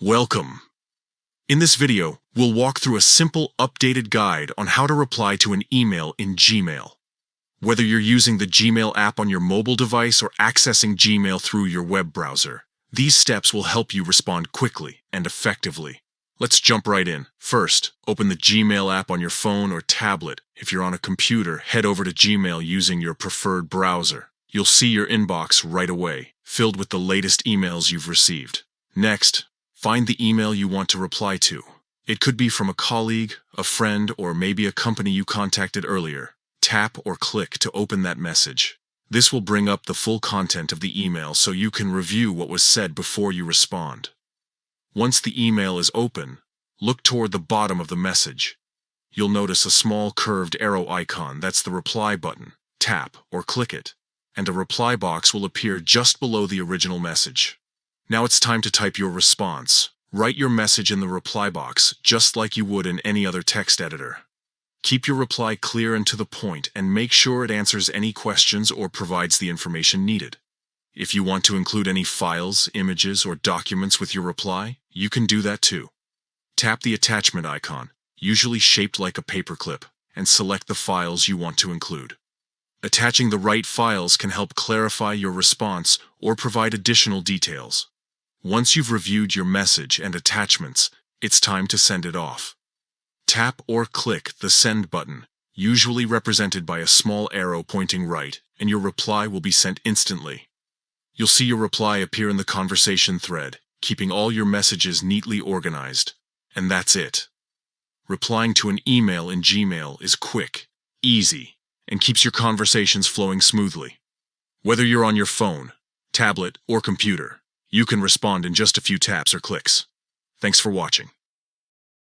Welcome. In this video, we'll walk through a simple, updated guide on how to reply to an email in Gmail. Whether you're using the Gmail app on your mobile device or accessing Gmail through your web browser, these steps will help you respond quickly and effectively. Let's jump right in. First, open the Gmail app on your phone or tablet. If you're on a computer, head over to Gmail using your preferred browser. You'll see your inbox right away, filled with the latest emails you've received. Next, find the email you want to reply to. It could be from a colleague, a friend, or maybe a company you contacted earlier. Tap or click to open that message. This will bring up the full content of the email so you can review what was said before you respond. Once the email is open, look toward the bottom of the message. You'll notice a small curved arrow icon. That's the reply button. Tap or click it, and a reply box will appear just below the original message. Now it's time to type your response. Write your message in the reply box, just like you would in any other text editor. Keep your reply clear and to the point, and make sure it answers any questions or provides the information needed. If you want to include any files, images, or documents with your reply, you can do that too. Tap the attachment icon, usually shaped like a paperclip, and select the files you want to include. Attaching the right files can help clarify your response or provide additional details. Once you've reviewed your message and attachments, it's time to send it off. Tap or click the Send button, usually represented by a small arrow pointing right, and your reply will be sent instantly. You'll see your reply appear in the conversation thread, keeping all your messages neatly organized. And that's it. Replying to an email in Gmail is quick, easy, and keeps your conversations flowing smoothly. Whether you're on your phone, tablet, or computer, you can respond in just a few taps or clicks. Thanks for watching.